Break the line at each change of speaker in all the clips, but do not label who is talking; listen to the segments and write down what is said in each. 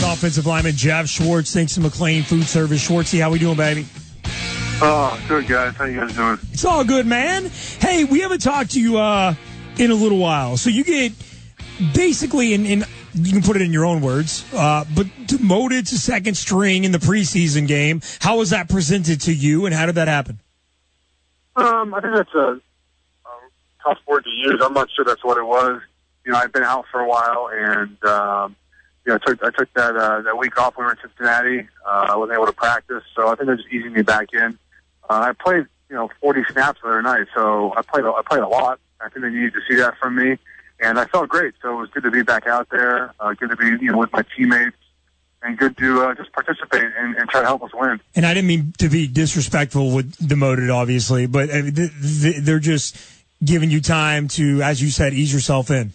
with offensive lineman Geoff Schwartz. Thanks to McLean Food Service. Schwartzy, how we doing, baby?
Oh, good, guys. How you guys doing?
It's all good, man. Hey, we haven't talked to you in a little while. So you get basically, in you can put it in your own words, but demoted to second string in the preseason game. How was that presented to you, and how did that happen?
I think that's a tough word to use. I'm not sure that's what it was. I've been out for a while, and I took that week off when we were in Cincinnati. I wasn't able to practice, so I think they're just easing me back in. I played 40 snaps the other night, so I played a lot. I think they needed to see that from me, and I felt great. So it was good to be back out there, good to be with my teammates, and good to just participate and try to help us win.
And I didn't mean to be disrespectful with demoted, obviously, but they're just giving you time to, as you said, ease yourself in.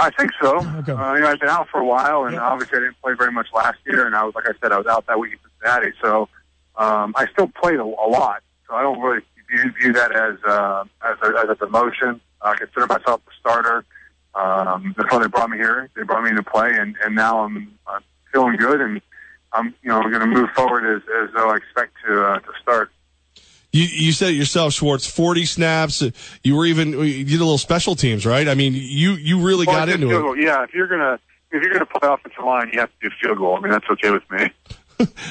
I think so.
Okay.
I've been out for a while, and obviously I didn't play very much last year. And I was out that week in Cincinnati, so I still played a lot. So I don't really view that as a demotion. I consider myself a starter. That's why they brought me here. They brought me into play, and now I'm feeling good, and I'm going to move forward as though I expect to start.
You said it yourself, Schwartz, 40 snaps. You did a little special teams, right? I mean, you really got into it.
Goal. Yeah, if you're gonna play offensive line, you have to do field goal. I mean, that's okay with me.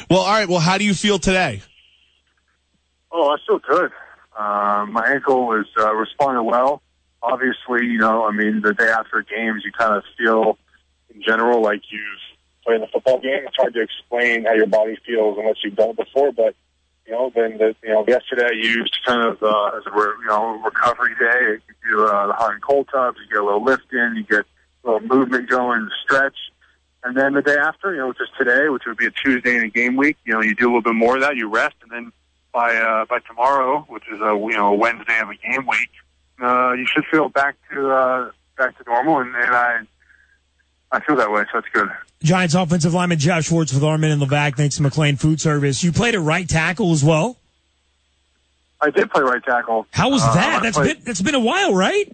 Well, all right. Well, how do you feel today?
Oh, I feel good. My ankle is responding well. Obviously, the day after games, you kind of feel, in general, like you've played a football game. It's hard to explain how your body feels unless you've done it before, but yesterday I used kind of as a recovery day. You do the hot and cold tubs, you get a little lift in, you get a little movement going, stretch. And then the day after, which is today, which would be a Tuesday in a game week, you do a little bit more of that, you rest, and then by tomorrow, which is a Wednesday of a game week, you should feel back to normal, and I feel that way, so that's good.
Giants offensive lineman Geoff Schwartz with Armin and Levac. Thanks to McLean Food Service. You played at right tackle as well?
I did play right tackle.
How was that? That's been a while, right?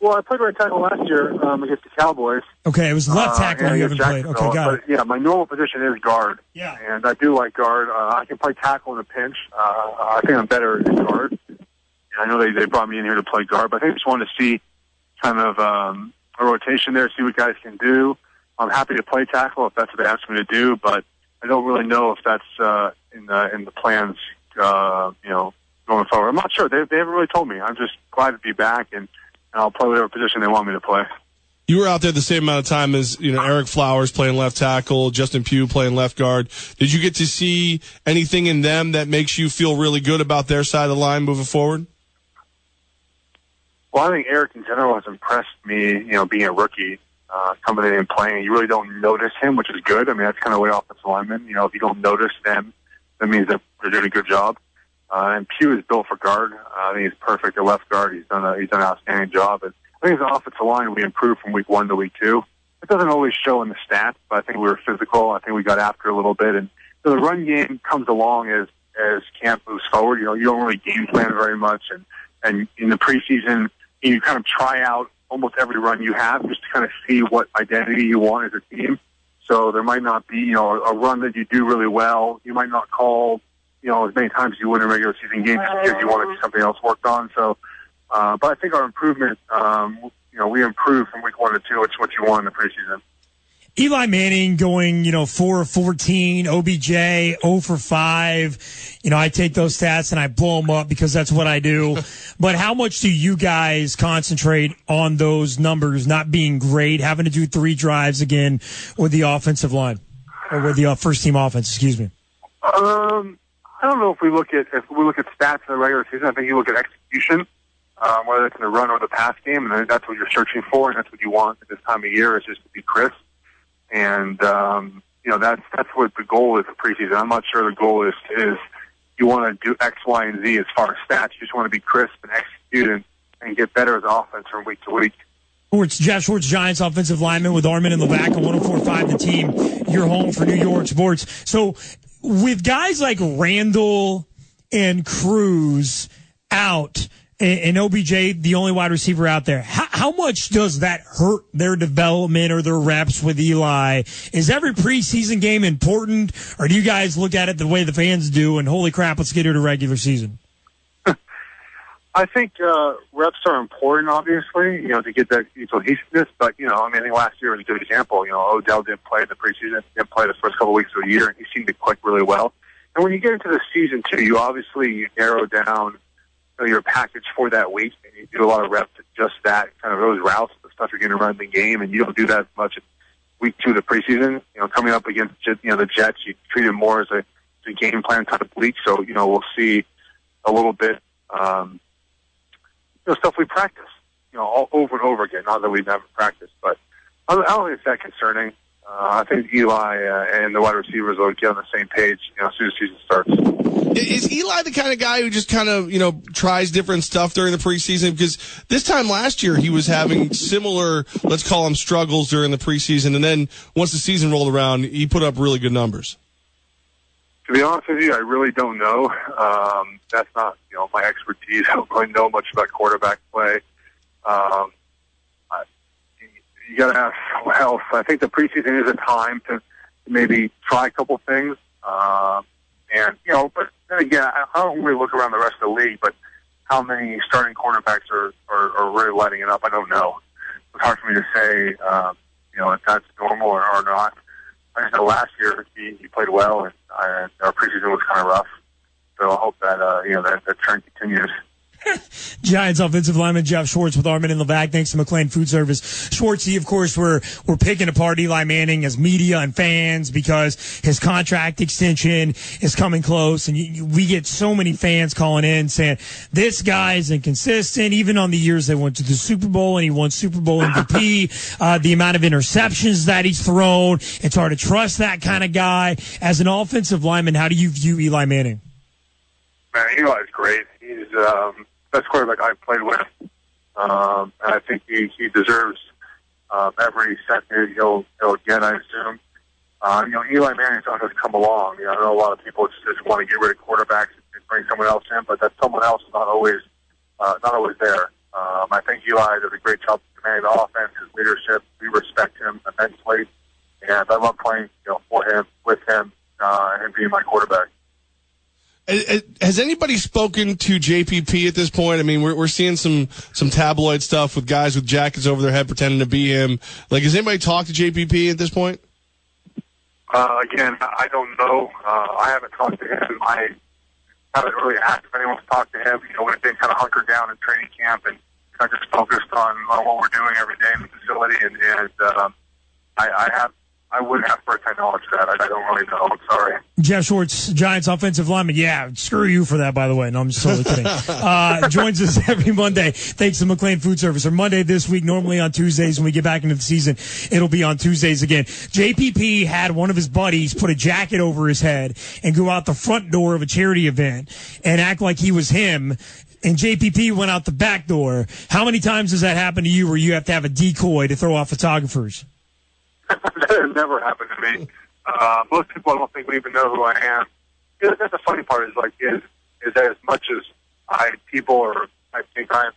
Well, I played right tackle last year against the Cowboys.
Okay, it was left tackle you haven't played. Okay, got it.
Yeah, my normal position is guard.
Yeah.
And I do like guard. I can play tackle in a pinch. I think I'm better at guard. And I know they brought me in here to play guard, but I think I just wanted to see kind of a rotation there, see what guys can do. I'm happy to play tackle if that's what they ask me to do, but I don't really know if that's in the plans, going forward. I'm not sure. They haven't really told me. I'm just glad to be back, and I'll play whatever position they want me to play.
You were out there the same amount of time as Eric Flowers playing left tackle, Justin Pugh playing left guard. Did you get to see anything in them that makes you feel really good about their side of the line moving forward?
Well, I think Eric in general has impressed me, being a rookie, coming in and playing. You really don't notice him, which is good. I mean, that's kind of the way offensive linemen, if you don't notice them, that means that they're doing a good job. And Pugh is built for guard. I think he's perfect at left guard. He's done an outstanding job. And I think as an offensive line, we improved from week 1 to week 2. It doesn't always show in the stats, but I think we were physical. I think we got after a little bit. And so the run game comes along as camp moves forward. You don't really game plan very much. And in the preseason, you kind of try out almost every run you have just to kind of see what identity you want as a team. So there might not be, a run that you do really well. You might not call, as many times as you would in a regular season game just because you want to see something else worked on. So, but I think our improvement, we improved from week 1 to 2, which is what you want in the preseason.
Eli Manning going, 4 of 14, OBJ 0 for 5. I take those stats and I blow them up because that's what I do. But how much do you guys concentrate on those numbers not being great, having to do 3 drives again with the offensive line or with the first team offense? Excuse me.
I don't know if we look at stats in the regular season. I think you look at execution, whether it's in the run or the pass game, and that's what you're searching for, and that's what you want at this time of year is just to be crisp. And that's what the goal is for preseason. I'm not sure the goal is you want to do X, Y, and Z as far as stats. You just want to be crisp and execute and get better as offense from week to week.
It's Geoff Schwartz, Giants offensive lineman with Armin and Levac on 104.5 The Team. You're home for New York sports. So with guys like Randall and Cruz out and OBJ, the only wide receiver out there. How much does that hurt their development or their reps with Eli? Is every preseason game important, or do you guys look at it the way the fans do and holy crap, let's get into regular season?
I think reps are important, obviously, to get that cohesiveness. But, I think last year was a good example. Odell didn't play in the preseason, didn't play the first couple of weeks of the year, and he seemed to click really well. And when you get into the season, too, you narrow down your package for that week, and you do a lot of reps at just that, kind of those routes, the stuff you're going to run in the game, and you don't do that as much in week 2 of the preseason. Coming up against the Jets, you treat it more as a game plan type of week. So, we'll see a little bit stuff we practice, all over and over again. Not that we've never practiced, but I don't think it's that concerning. I think Eli and the wide receivers will get on the same page, as soon as the season starts.
Is Eli the kind of guy who just kind of, tries different stuff during the preseason? Because this time last year he was having similar, let's call them struggles during the preseason, and then once the season rolled around, he put up really good numbers.
To be honest with you, I really don't know. That's not, my expertise. I don't really know much about quarterback play. You got to ask someone else. I think the preseason is a time to maybe try a couple things. But then again, I don't really look around the rest of the league, but how many starting quarterbacks are really lighting it up, I don't know. It's hard for me to say, if that's normal or not. I just know last year he played well, and our preseason was kind of rough. So I hope that that trend continues.
Giants offensive lineman Geoff Schwartz with Armin in the back. Thanks to McLean Food Service. Schwartzy, of course, we're picking apart Eli Manning as media and fans because his contract extension is coming close, and we get so many fans calling in saying this guy is inconsistent. Even on the years they went to the Super Bowl and he won Super Bowl MVP, the amount of interceptions that he's thrown, it's hard to trust that kind of guy. As an offensive lineman, how do you view Eli Manning?
Man, Eli's great. He's best quarterback I've played with. And I think he deserves every second he'll get, I assume. Eli Manning's not going to come along. I know a lot of people just want to get rid of quarterbacks and bring someone else in, but that someone else is not always there. I think Eli does a great job commanding the offense, his leadership. We respect him immensely, and I love playing for him, with him, and him being my quarterback.
Has anybody spoken to JPP at this point? I mean, we're seeing some tabloid stuff with guys with jackets over their head pretending to be him. Like, has anybody talked to JPP at this point?
Again, I don't know. I haven't talked to him. I haven't really asked if anyone's talked to him. We've been kind of hunkered down in training camp and kind of just focused on what we're doing every day in the facility. And I wouldn't have first-hand knowledge of that. I don't really know. I'm sorry.
Geoff Schwartz, Giants offensive lineman. Yeah, screw you for that, by the way. No, I'm just totally kidding. Joins us every Monday. Thanks to McLean Food Service. Or Monday this week, normally on Tuesdays. When we get back into the season, it'll be on Tuesdays again. JPP had one of his buddies put a jacket over his head and go out the front door of a charity event and act like he was him. And JPP went out the back door. How many times does that happen to you where you have to have a decoy to throw off photographers?
That has never happened to me. Most people, I don't think, would even know who I am. That's the funny part is that as much as I think I'm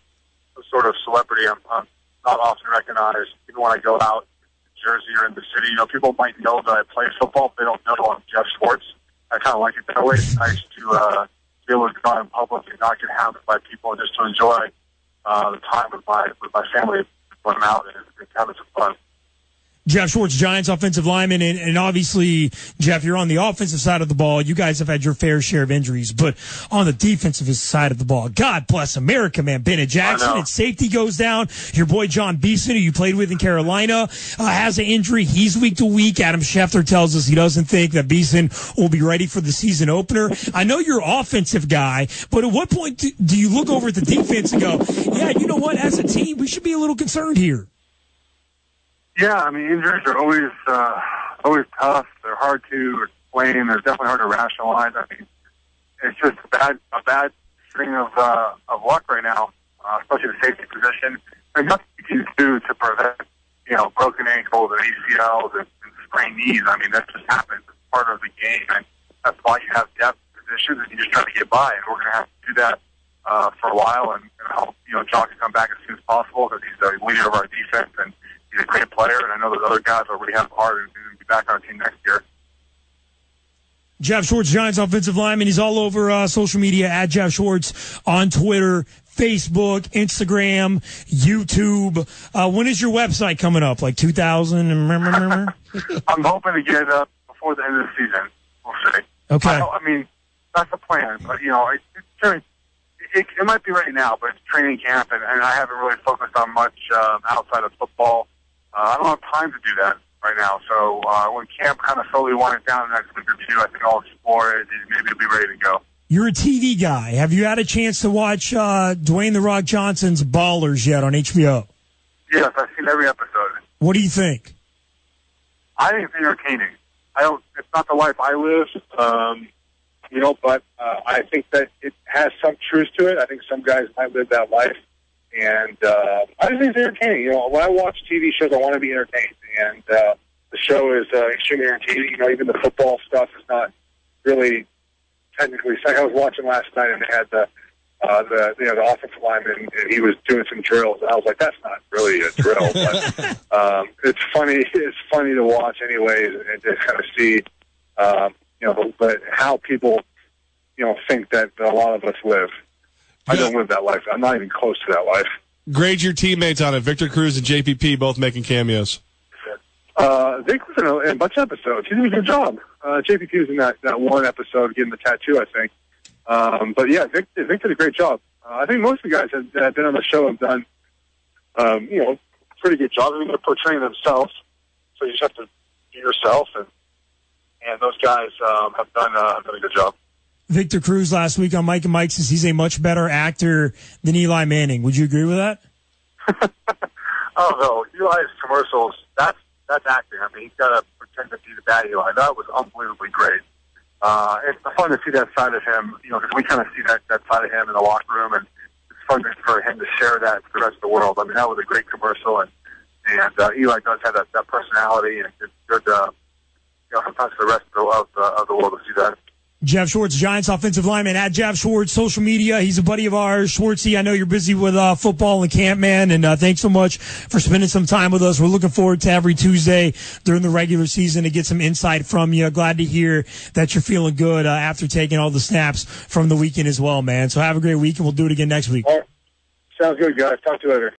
a sort of celebrity, I'm not often recognized. Even when I go out in Jersey or in the city, people might know that I play football, but they don't know I'm Geoff Schwartz. I kind of like it that way. It's nice to be able to go out in public and not get hounded by people and just to enjoy the time with my family when I'm out and having some fun.
Geoff Schwartz, Giants offensive lineman, and obviously, Geoff, you're on the offensive side of the ball. You guys have had your fair share of injuries, but on the defensive side of the ball, God bless America, man. Bennett Jackson, and safety goes down. Your boy John Beeson, who you played with in Carolina, has an injury. He's week to week. Adam Schefter tells us he doesn't think that Beeson will be ready for the season opener. I know you're an offensive guy, but at what point do you look over at the defense and go, yeah, you know what, as a team, we should be a little concerned here?
Yeah, I mean, injuries are always tough. They're hard to explain. They're definitely hard to rationalize. I mean, it's just a bad string of luck right now, especially the safety position. There's nothing you can do to prevent, broken ankles and ACLs and sprained knees. I mean, that just happens. It's part of the game, and that's why you have depth positions and you just try to get by. And we're going to have to do that for a while, and hope John can come back as soon as possible because he's the leader of our defense and he's a great player. And I know those other guys will really have heart and be back on our team next year.
Geoff Schwartz, Giants offensive lineman. He's all over social media at Geoff Schwartz on Twitter, Facebook, Instagram, YouTube. When is your website coming up? Like 2000?
I'm hoping to get it up before the end of the season. We'll see.
Okay.
I mean, that's the plan. But, it might be right now, but it's training camp, and I haven't really focused on much outside of football. I don't have time to do that right now. So when camp kind of slowly winds down the next week or two, I think I'll explore it, and maybe it'll be ready to go.
You're a TV guy. Have you had a chance to watch Dwayne "The Rock" Johnson's Ballers yet on HBO?
Yes, I've seen every episode.
What do you think?
I think it's entertaining. It's not the life I live, but I think that it has some truth to it. I think some guys might live that life, and I just think it's entertaining. When I watch TV shows, I want to be entertained, and the show is extremely entertaining. Even the football stuff is not really technically. It's like I was watching last night, and they had the offensive lineman, and he was doing some drills, and I was like, that's not really a drill, but it's funny. It's funny to watch, anyways, and to kind of see, but how people, think that a lot of us live. I don't live that life. I'm not even close to that life.
Grade your teammates on it. Victor Cruz and JPP both making cameos.
Vic was in a bunch of episodes. He did a good job. JPP was in that one episode getting the tattoo, I think. But yeah, Vic did a great job. I think most of the guys that have been on the show have done, pretty good job. I mean, they're portraying themselves, so you just have to be yourself, and those guys have done a good job.
Victor Cruz last week on Mike and Mike says he's a much better actor than Eli Manning. Would you agree with that?
Oh no, Eli's commercials. That's acting. I mean, he's got to pretend to be the bad Eli. That was unbelievably great. It's fun to see that side of him, because we kind of see that side of him in the locker room, and it's fun for him to share that to the rest of the world. I mean, that was a great commercial, and Eli does have that personality, and it's good, sometimes for the rest of the world to see that.
Geoff Schwartz, Giants offensive lineman at Geoff Schwartz, social media. He's a buddy of ours. Schwartzy, I know you're busy with football and camp, man, and thanks so much for spending some time with us. We're looking forward to every Tuesday during the regular season to get some insight from you. Glad to hear that you're feeling good after taking all the snaps from the weekend as well, man. So have a great week, and we'll do it again next week.
All right. Sounds good, guys. Talk to you later.